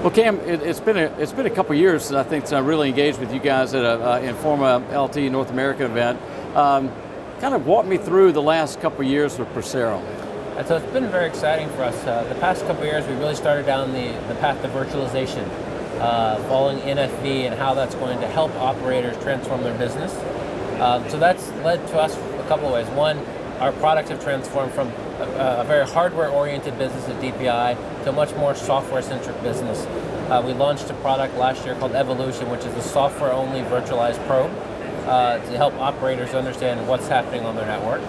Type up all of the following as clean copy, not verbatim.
Well, Cam, it's been a couple years since I think I really engaged with you guys at a Informa LT North America event. Kind of walk me through the last couple years with Procera. And so it's been very exciting for us. The past couple years, we really started down the path to virtualization, following NFV and how that's going to help operators transform their business. So that's led to us a couple of ways. One, our products have transformed from a very hardware-oriented business at DPI to a much more software-centric business. We launched a product last year called Evolution, which is a software-only virtualized probe to help operators understand what's happening on their network.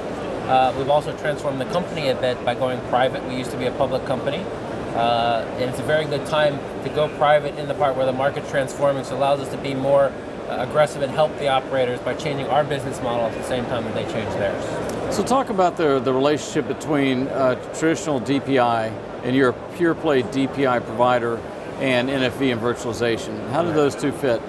We've also transformed the company a bit by going private. We used to be a public company, and it's a very good time to go private in the part where the market's transforming, so it allows us to be more aggressive and help the operators by changing our business model at the same time that they change theirs. So talk about the relationship between traditional DPI and your pure play DPI provider and NFV and virtualization. How do those two fit?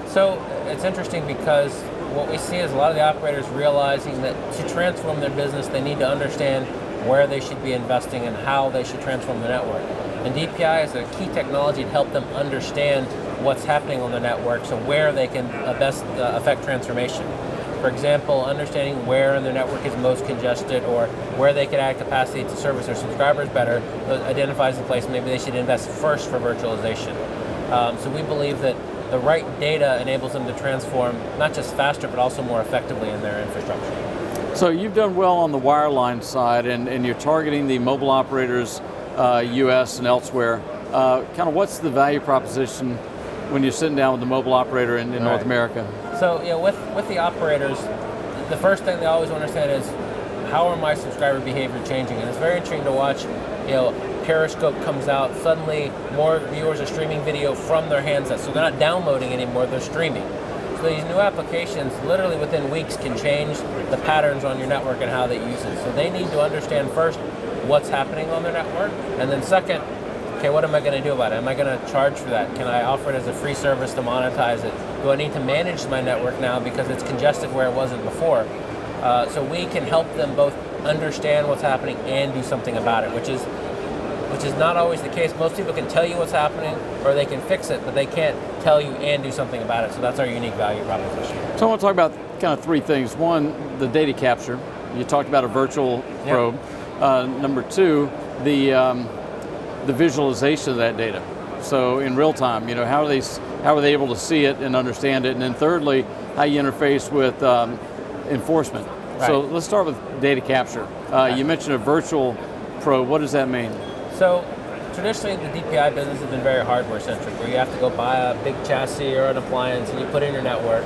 So it's interesting because what we see is a lot of the operators realizing that to transform their business, they need to understand where they should be investing and how they should transform the network. And DPI is a key technology to help them understand what's happening on the network, so where they can best affect transformation. For example, understanding where in the network is most congested or where they can add capacity to service their subscribers better identifies the place maybe they should invest first for virtualization. So we believe that the right data enables them to transform not just faster but also more effectively in their infrastructure. So you've done well on the wireline side and you're targeting the mobile operators US and elsewhere. Kind of what's the value proposition when you're sitting down with the mobile operator in North America? So with the operators, the first thing they always want to understand is how are my subscriber behavior changing? And it's very interesting to watch, Periscope comes out, suddenly more viewers are streaming video from their handsets. So they're not downloading anymore, they're streaming. So these new applications, literally within weeks, can change the patterns on your network and how they use it. So they need to understand first what's happening on their network, and then second, okay, what am I going to do about it? Am I going to charge for that? Can I offer it as a free service to monetize it? Do I need to manage my network now because it's congested where it wasn't before? So we can help them both understand what's happening and do something about it, which is not always the case. Most people can tell you what's happening or they can fix it, but they can't tell you and do something about it. So that's our unique value proposition. So I want to talk about kind of three things. One, the data capture. You talked about a virtual probe. Number two, the visualization of that data. So in real time, how are they able to see it and understand it? And then thirdly, how you interface with enforcement. Right. So let's start with data capture. You mentioned a virtual probe. What does that mean? So traditionally the DPI business has been very hardware centric, where you have to go buy a big chassis or an appliance and you put it in your network.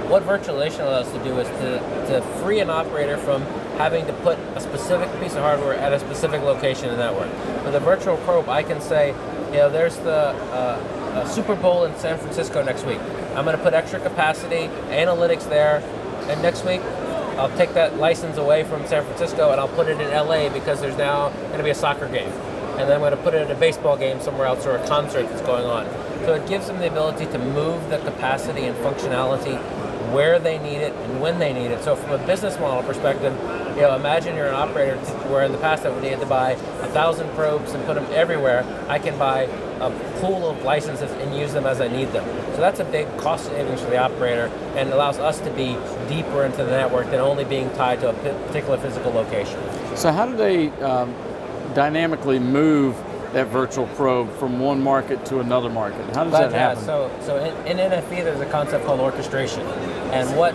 What virtualization allows us to do is to free an operator from having to put a specific piece of hardware at a specific location in the network. With a virtual probe, I can say, there's the Super Bowl in San Francisco next week. I'm going to put extra capacity, analytics there, and next week I'll take that license away from San Francisco and I'll put it in LA because there's now going to be a soccer game. And then I'm going to put it in a baseball game somewhere else or a concert that's going on. So it gives them the ability to move the capacity and functionality where they need it and when they need it. So from a business model perspective, imagine you're an operator where in the past I would need to buy 1,000 probes and put them everywhere. I can buy a pool of licenses and use them as I need them. So that's a big cost savings for the operator and allows us to be deeper into the network than only being tied to a particular physical location. So how do they dynamically move that virtual probe from one market to another market? How does that happen? So in NFV there's a concept called orchestration. And what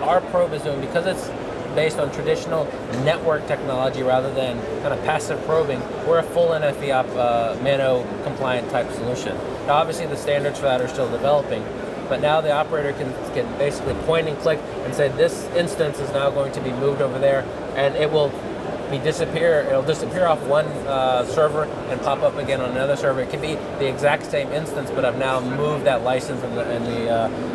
our probe is doing, because it's based on traditional network technology rather than kind of passive probing, we're a full NFV Mano compliant type solution. Now obviously the standards for that are still developing, but now the operator can basically point and click and say this instance is now going to be moved over there, and it'll disappear off one server and pop up again on another server. It can be the exact same instance, but I've now moved that license and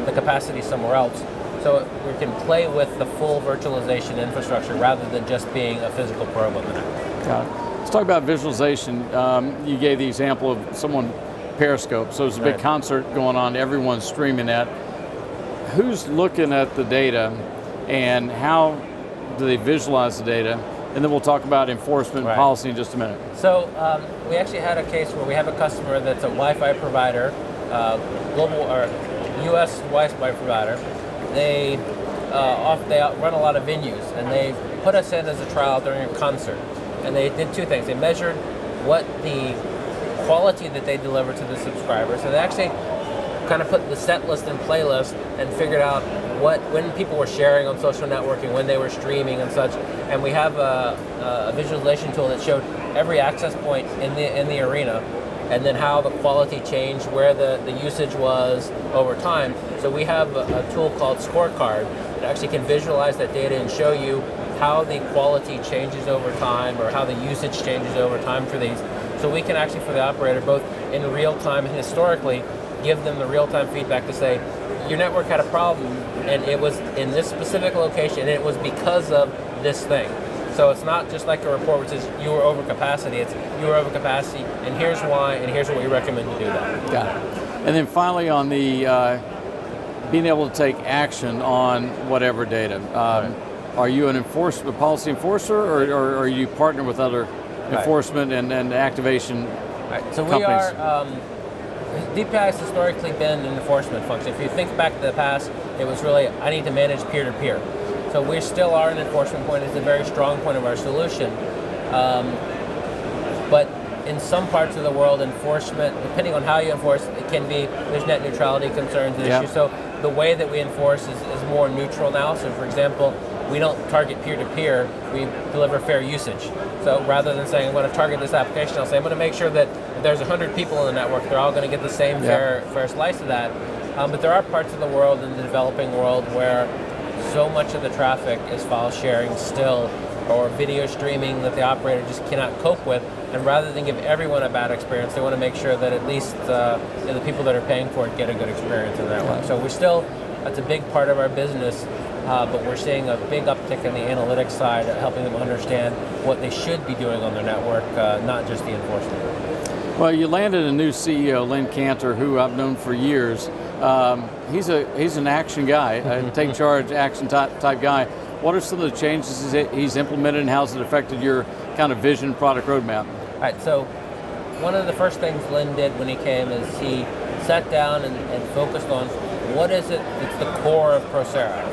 the capacity somewhere else. So we can play with the full virtualization infrastructure rather than just being a physical probe of the network. Got it. Let's talk about visualization. You gave the example of someone Periscope. So there's a big concert going on, everyone's streaming that. Who's looking at the data and how do they visualize the data? and then we'll talk about enforcement and policy in just a minute. So we actually had a case where we have a customer that's a Wi-Fi provider, global or U.S. Wi-Fi provider. They run a lot of venues, and they put us in as a trial during a concert. And they did two things. They measured what the quality that they deliver to the subscribers. So they actually kind of put the set list and playlist and figured out when people were sharing on social networking, when they were streaming and such. And we have a visualization tool that showed every access point in the arena, and then how the quality changed, where the usage was over time. So we have a tool called Scorecard that actually can visualize that data and show you how the quality changes over time, or how the usage changes over time for these. So we can actually, for the operator, both in real time and historically, give them the real-time feedback to say, your network had a problem, and it was in this specific location, and it was because of this thing. So it's not just like a report which says you were over capacity, it's you were over capacity, and here's why, and here's what we recommend to do that. Got it. And then finally on the being able to take action on whatever data. Are you an policy enforcer, or are you partner with other enforcement and activation So companies? we are, DPI has historically been an enforcement function. If you think back to the past, it was really, I need to manage peer-to-peer. So we still are an enforcement point. It's a very strong point of our solution. But in some parts of the world, enforcement, depending on how you enforce, it can be, there's net neutrality concerns and issues. So the way that we enforce is more neutral now. So for example, we don't target peer-to-peer, we deliver fair usage. So rather than saying I'm going to target this application, I'll say I'm going to make sure that if there's 100 people in the network, they're all going to get the same fair slice of that. But there are parts of the world, in the developing world, where so much of the traffic is file sharing still, or video streaming that the operator just cannot cope with. And rather than give everyone a bad experience, they want to make sure that at least the people that are paying for it get a good experience in the network. So that's a big part of our business. But we're seeing a big uptick in the analytics side, helping them understand what they should be doing on their network, not just the enforcement. Well, you landed a new CEO, Lynn Cantor, who I've known for years. He's an action guy, a take charge, action type guy. What are some of the changes he's implemented, and how's it affected your kind of vision, product roadmap? All right, so one of the first things Lynn did when he came is he sat down and focused on what is it that's the core of Procera.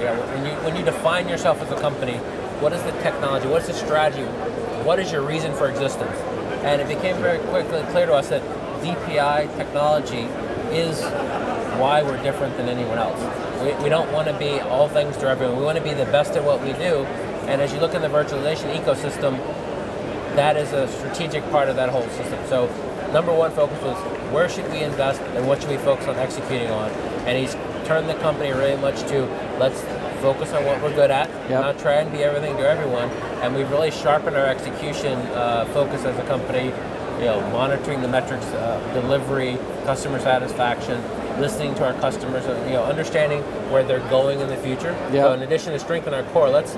When you define yourself as a company, what is the technology, what's the strategy, what is your reason for existence? And it became very quickly clear to us that DPI technology is why we're different than anyone else. We don't want to be all things to everyone. We want to be the best at what we do. And as you look in the virtualization ecosystem, that is a strategic part of that whole system. So number one focus was, where should we invest and what should we focus on executing on? And he's turned the company really much to, let's focus on what we're good at, not try and be everything to everyone. And we've really sharpened our execution focus as a company, monitoring the metrics, delivery, customer satisfaction, listening to our customers, understanding where they're going in the future. So in addition to strengthen our core, let's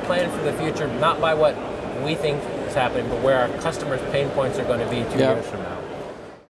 plan for the future, not by what we think is happening, but where our customers' pain points are going to be 2 years from now.